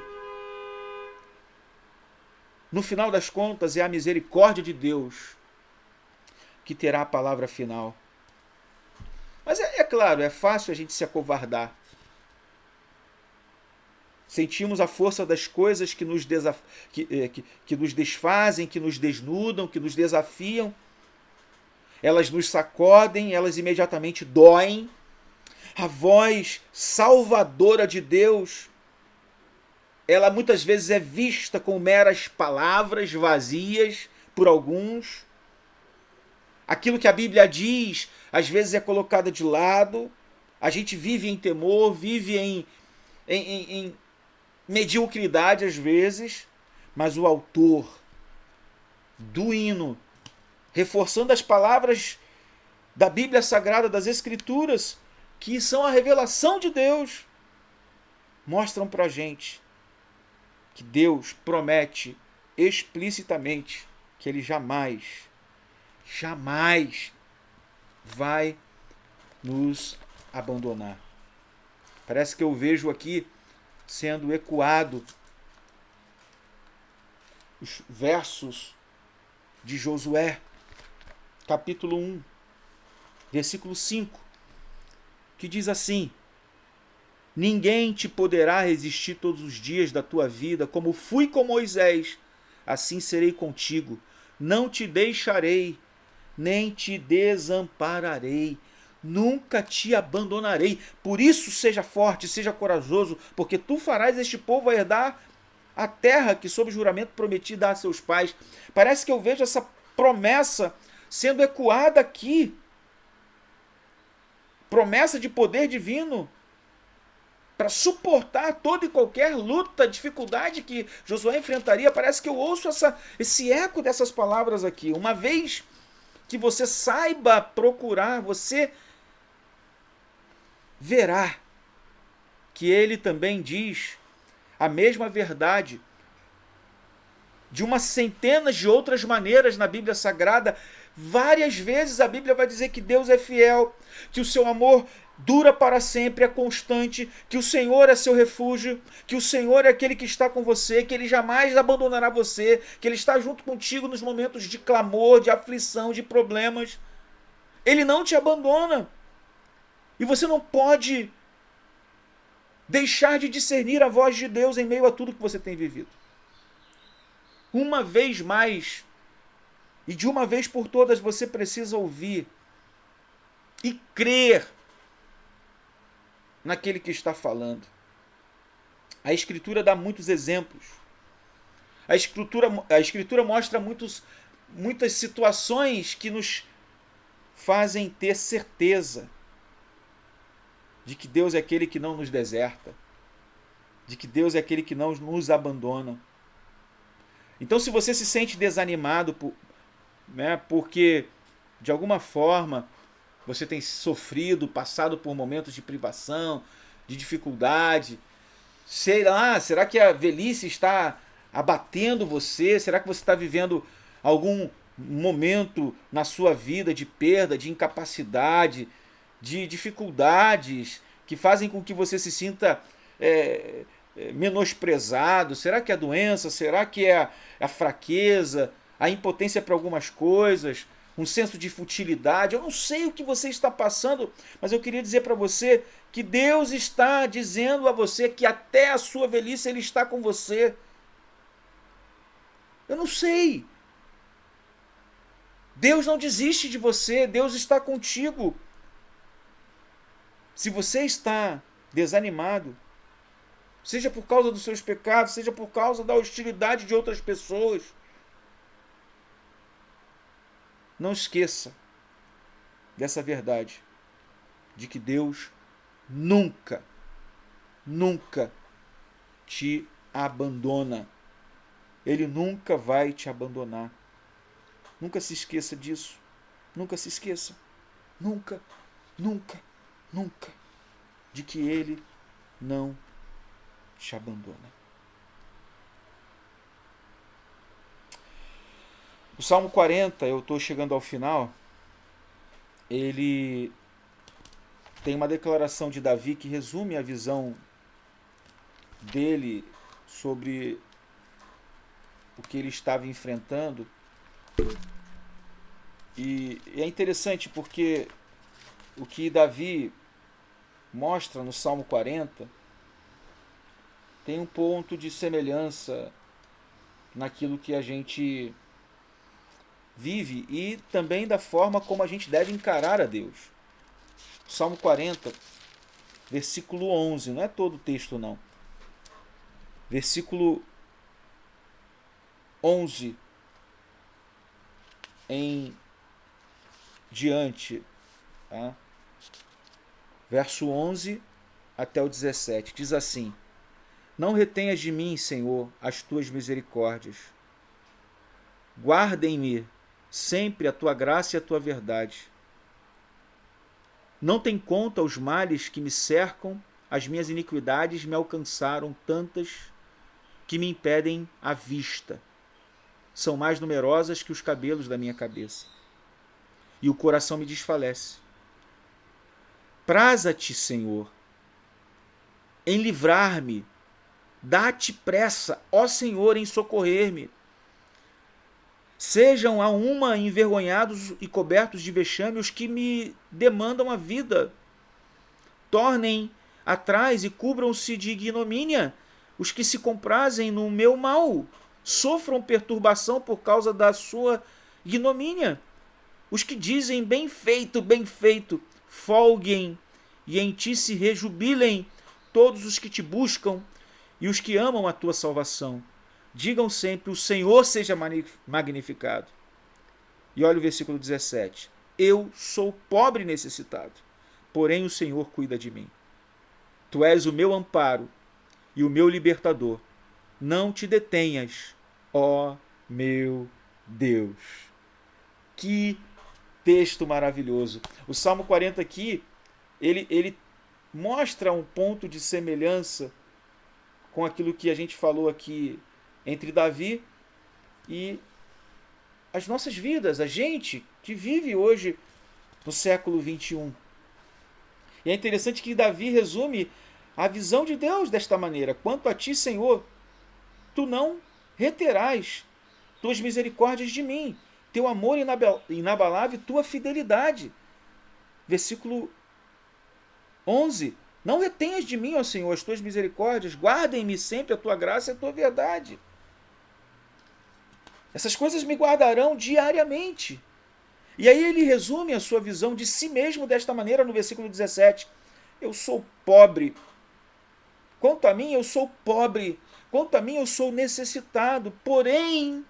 No final das contas, é a misericórdia de Deus que terá a palavra final. Mas é claro, é fácil a gente se acovardar. Sentimos a força das coisas que nos desfazem, que nos desnudam, que nos desafiam. Elas nos sacodem, elas imediatamente doem. A voz salvadora de Deus, ela muitas vezes é vista com meras palavras vazias por alguns. Aquilo que a Bíblia diz, às vezes é colocado de lado. A gente vive em temor, vive em mediocridade às vezes, mas o autor do hino, reforçando as palavras da Bíblia Sagrada, das Escrituras, que são a revelação de Deus, mostram pra gente que Deus promete explicitamente que Ele jamais vai nos abandonar. Parece que eu vejo aqui sendo ecoado os versos de Josué, capítulo 1, versículo 5, que diz assim: ninguém te poderá resistir todos os dias da tua vida, como fui com Moisés, assim serei contigo, não te deixarei, nem te desampararei, nunca te abandonarei. Por isso seja forte, seja corajoso, porque tu farás este povo herdar a terra que sob juramento prometi dar a seus pais. Parece que eu vejo essa promessa sendo ecoada aqui. Promessa de poder divino para suportar toda e qualquer luta, dificuldade que Josué enfrentaria. Parece que eu ouço esse eco dessas palavras aqui. Uma vez que você saiba procurar, você verá que ele também diz a mesma verdade de umas centenas de outras maneiras na Bíblia Sagrada. Várias vezes a Bíblia vai dizer que Deus é fiel, que o seu amor dura para sempre, é constante, que o Senhor é seu refúgio, que o Senhor é aquele que está com você, que Ele jamais abandonará você, que Ele está junto contigo nos momentos de clamor, de aflição, de problemas. Ele não te abandona. E você não pode deixar de discernir a voz de Deus em meio a tudo que você tem vivido. Uma vez mais, e de uma vez por todas, você precisa ouvir e crer naquele que está falando. A Escritura dá muitos exemplos. A Escritura mostra muitas situações que nos fazem ter certeza de que Deus é aquele que não nos deserta, de que Deus é aquele que não nos abandona. Então, se você se sente desanimado porque de alguma forma você tem sofrido, passado por momentos de privação, de dificuldade, será que a velhice está abatendo você? Será que você está vivendo algum momento na sua vida de perda, de incapacidade, de dificuldades que fazem com que você se sinta menosprezado? Será que é a doença? Será que é a fraqueza, a impotência para algumas coisas, um senso de futilidade? Eu não sei o que você está passando, mas eu queria dizer para você que Deus está dizendo a você que até a sua velhice Ele está com você. Eu não sei. Deus não desiste de você, Deus está contigo. Se você está desanimado, seja por causa dos seus pecados, seja por causa da hostilidade de outras pessoas, não esqueça dessa verdade, de que Deus nunca te abandona. Ele nunca vai te abandonar. Nunca se esqueça disso. Nunca se esqueça. Nunca, nunca, nunca. De que Ele não te abandona. O Salmo 40, eu estou chegando ao final, ele tem uma declaração de Davi que resume a visão dele sobre o que ele estava enfrentando. E é interessante porque o que Davi mostra no Salmo 40 tem um ponto de semelhança naquilo que a gente vive e também da forma como a gente deve encarar a Deus. Salmo 40, versículo 11, não é todo o texto não. Versículo 11 em diante, tá? Verso 11 até o 17, diz assim: Não retenhas de mim, Senhor, as tuas misericórdias. Guardem-me sempre a tua graça e a tua verdade. Não tem conta os males que me cercam, as minhas iniquidades me alcançaram tantas que me impedem a vista. São mais numerosas que os cabelos da minha cabeça. E o coração me desfalece. Praza-te, Senhor, em livrar-me. Dá-te pressa, ó Senhor, em socorrer-me. Sejam a uma envergonhados e cobertos de vexame os que me demandam a vida. Tornem atrás e cubram-se de ignomínia os que se comprazem no meu mal. Sofram perturbação por causa da sua ignomínia. Os que dizem bem feito, folguem e em ti se rejubilem todos os que te buscam e os que amam a tua salvação. Digam sempre, o Senhor seja magnificado. E olha o versículo 17. Eu sou pobre e necessitado, porém o Senhor cuida de mim. Tu és o meu amparo e o meu libertador. Não te detenhas, ó meu Deus. Que texto maravilhoso. O Salmo 40 aqui, ele mostra um ponto de semelhança com aquilo que a gente falou aqui entre Davi e as nossas vidas, a gente que vive hoje no século 21. E é interessante que Davi resume a visão de Deus desta maneira: quanto a ti, Senhor, tu não reterás tuas misericórdias de mim, teu amor inabalável e tua fidelidade. Versículo 11. Não retenhas de mim, ó Senhor, as tuas misericórdias, guardem-me sempre a tua graça e a tua verdade. Essas coisas me guardarão diariamente. E aí ele resume a sua visão de si mesmo desta maneira no versículo 17. Eu sou pobre. Quanto a mim, eu sou pobre. Quanto a mim, eu sou necessitado. Porém,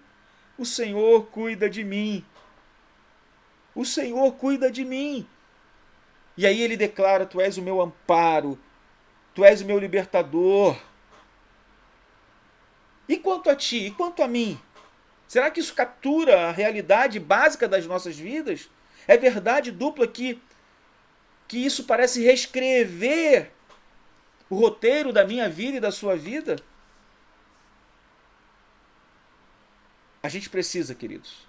o Senhor cuida de mim. O Senhor cuida de mim. E aí ele declara, tu és o meu amparo. Tu és o meu libertador. E quanto a ti? E quanto a mim? Será que isso captura a realidade básica das nossas vidas? É verdade dupla que isso parece reescrever o roteiro da minha vida e da sua vida? A gente precisa, queridos,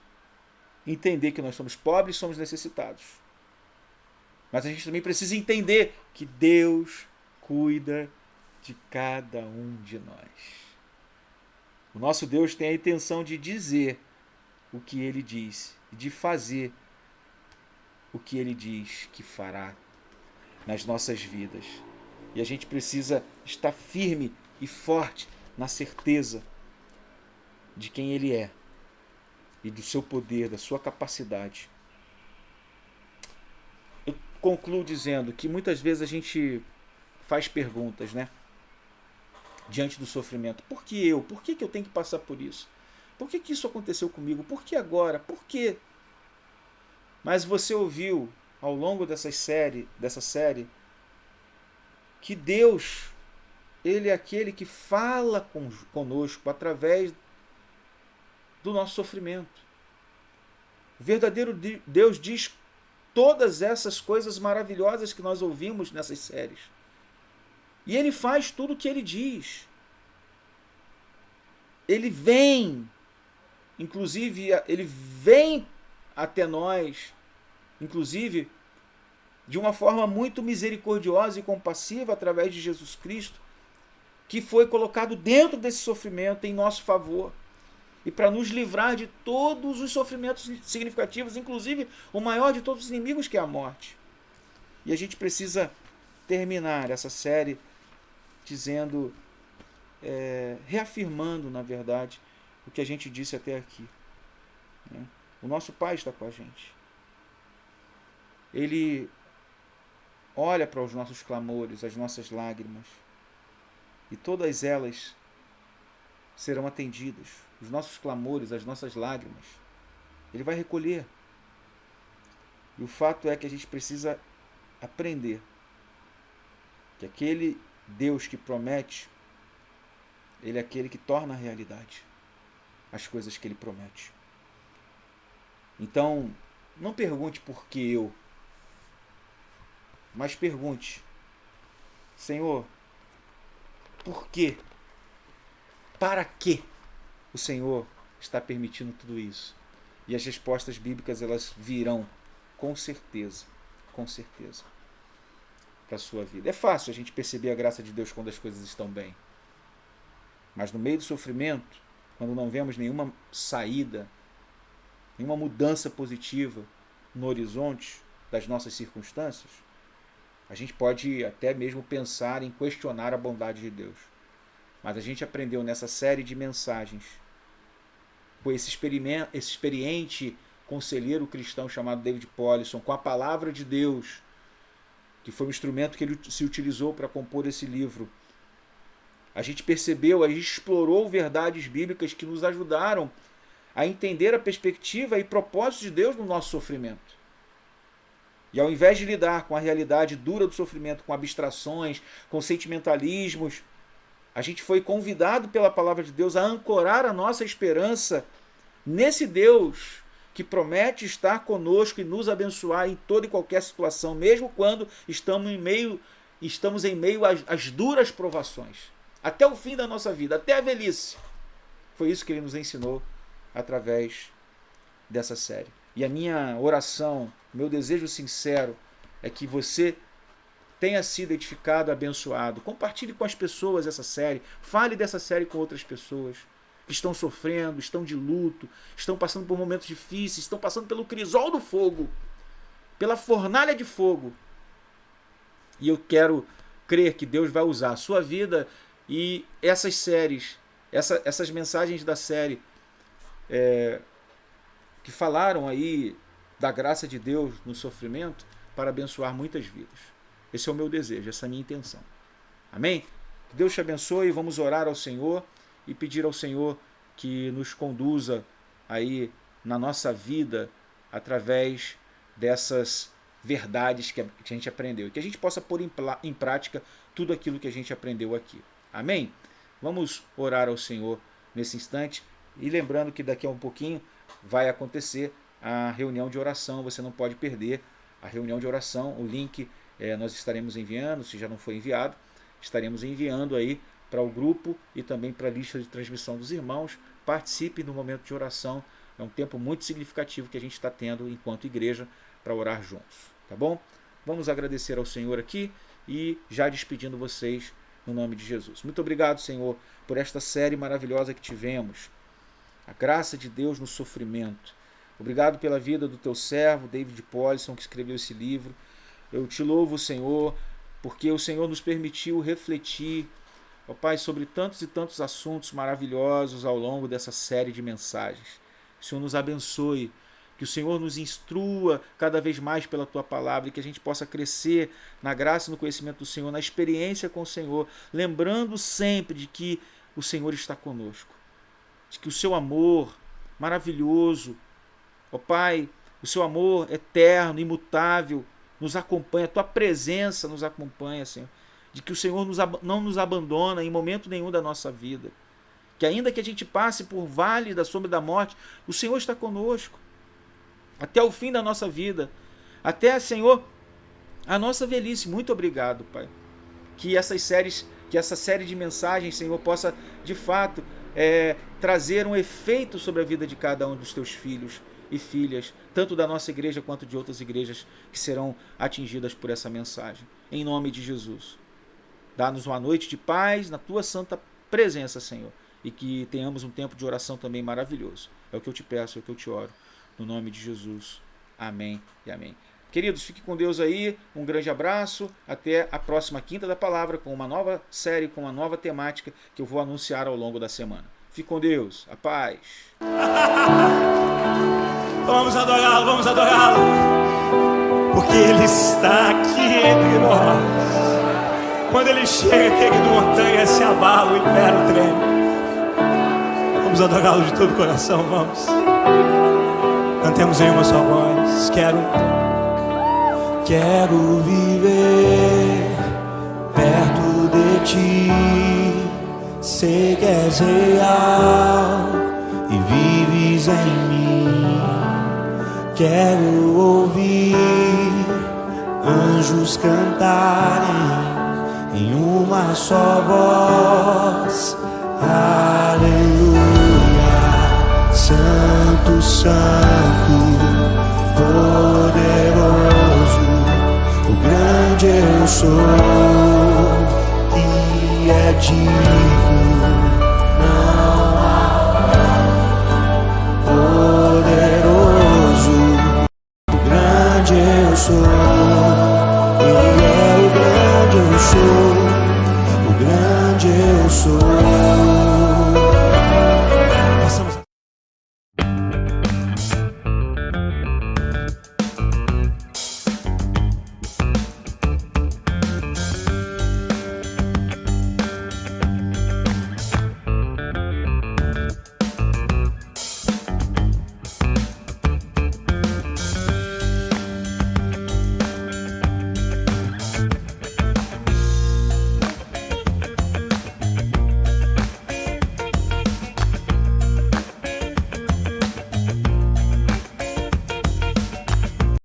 entender que nós somos pobres e somos necessitados. Mas a gente também precisa entender que Deus cuida de cada um de nós. O nosso Deus tem a intenção de dizer o que Ele diz, de fazer o que Ele diz que fará nas nossas vidas. E a gente precisa estar firme e forte na certeza de quem Ele é e do seu poder, da sua capacidade. Eu concluo dizendo que muitas vezes a gente faz perguntas, né? Diante do sofrimento. Por que eu? Por que eu tenho que passar por isso? Por que isso aconteceu comigo? Por que agora? Por quê? Mas você ouviu ao longo dessa série que Deus, Ele é aquele que fala conosco através do nosso sofrimento. O verdadeiro Deus diz todas essas coisas maravilhosas que nós ouvimos nessas séries. E ele faz tudo o que ele diz. Ele vem, inclusive, ele vem até nós, inclusive, de uma forma muito misericordiosa e compassiva através de Jesus Cristo, que foi colocado dentro desse sofrimento em nosso favor e para nos livrar de todos os sofrimentos significativos, inclusive o maior de todos os inimigos, que é a morte. E a gente precisa terminar essa série dizendo, reafirmando, na verdade, o que a gente disse até aqui. O nosso Pai está com a gente. Ele olha para os nossos clamores, as nossas lágrimas, e todas elas serão atendidas. Os nossos clamores, as nossas lágrimas, Ele vai recolher. E o fato é que a gente precisa aprender que aquele Deus que promete, Ele é aquele que torna a realidade as coisas que Ele promete. Então, não pergunte por que eu, mas pergunte, Senhor, por quê? Para que o Senhor está permitindo tudo isso? E as respostas bíblicas, elas virão com certeza, para a sua vida. É fácil a gente perceber a graça de Deus quando as coisas estão bem. Mas no meio do sofrimento, quando não vemos nenhuma saída, nenhuma mudança positiva no horizonte das nossas circunstâncias, a gente pode até mesmo pensar em questionar a bondade de Deus. Mas a gente aprendeu nessa série de mensagens com esse experiente conselheiro cristão chamado David Powlison, com a palavra de Deus, que foi um instrumento que ele se utilizou para compor esse livro. A gente percebeu, a gente explorou verdades bíblicas que nos ajudaram a entender a perspectiva e propósito de Deus no nosso sofrimento. E ao invés de lidar com a realidade dura do sofrimento, com abstrações, com sentimentalismos, a gente foi convidado pela palavra de Deus a ancorar a nossa esperança nesse Deus que promete estar conosco e nos abençoar em toda e qualquer situação, mesmo quando estamos em meio às duras provações, até o fim da nossa vida, até a velhice. Foi isso que Ele nos ensinou através dessa série. E a minha oração, meu desejo sincero é que você tenha sido edificado, abençoado. Compartilhe com as pessoas essa série. Fale dessa série com outras pessoas que estão sofrendo, estão de luto, estão passando por momentos difíceis, estão passando pelo crisol do fogo, pela fornalha de fogo. E eu quero crer que Deus vai usar a sua vida e essas séries, essas mensagens da série que falaram aí da graça de Deus no sofrimento para abençoar muitas vidas. Esse é o meu desejo, essa é a minha intenção. Amém? Que Deus te abençoe. Vamos orar ao Senhor e pedir ao Senhor que nos conduza aí na nossa vida através dessas verdades que a gente aprendeu. E que a gente possa pôr em prática tudo aquilo que a gente aprendeu aqui. Amém? Vamos orar ao Senhor nesse instante. E lembrando que daqui a um pouquinho vai acontecer a reunião de oração. Você não pode perder a reunião de oração. O link nós estaremos enviando, se já não foi enviado, estaremos enviando aí para o grupo e também para a lista de transmissão dos irmãos. Participe no momento de oração. É um tempo muito significativo que a gente está tendo enquanto igreja para orar juntos. Tá bom? Vamos agradecer ao Senhor aqui e já despedindo vocês no nome de Jesus. Muito obrigado, Senhor, por esta série maravilhosa que tivemos. A graça de Deus no sofrimento. Obrigado pela vida do teu servo, David Powlison, que escreveu esse livro. Eu te louvo, Senhor, porque o Senhor nos permitiu refletir, ó Pai, sobre tantos e tantos assuntos maravilhosos ao longo dessa série de mensagens. Que o Senhor nos abençoe, que o Senhor nos instrua cada vez mais pela tua palavra e que a gente possa crescer na graça e no conhecimento do Senhor, na experiência com o Senhor, lembrando sempre de que o Senhor está conosco, de que o seu amor maravilhoso, ó Pai, o seu amor eterno, imutável, nos acompanha, a tua presença nos acompanha, Senhor, de que o Senhor não nos abandona em momento nenhum da nossa vida, que ainda que a gente passe por vale da sombra da morte, o Senhor está conosco. até o fim da nossa vida, até, Senhor, a nossa velhice. Muito obrigado, Pai. Que essa série de mensagens, Senhor, possa, de fato, trazer um efeito sobre a vida de cada um dos teus filhos e filhas, tanto da nossa igreja quanto de outras igrejas que serão atingidas por essa mensagem. Em nome de Jesus. Dá-nos uma noite de paz na tua santa presença, Senhor, e que tenhamos um tempo de oração também maravilhoso. É o que eu te peço, é o que eu te oro. No nome de Jesus. Amém e amém. Queridos, fiquem com Deus aí. Um grande abraço. Até a próxima Quinta da Palavra, com uma nova série, com uma nova temática que eu vou anunciar ao longo da semana. Fique com Deus. A paz. Vamos adorá-lo, porque Ele está aqui entre nós. Quando Ele chega, que a montanha se abala, o inferno treme. Vamos adorá-lo de todo o coração, vamos. Cantemos em uma só voz. Quero viver perto de Ti. Sei que és real e vives em mim. Quero ouvir anjos cantarem em uma só voz. Aleluia, Santo, Santo, poderoso, o grande eu sou, e é digno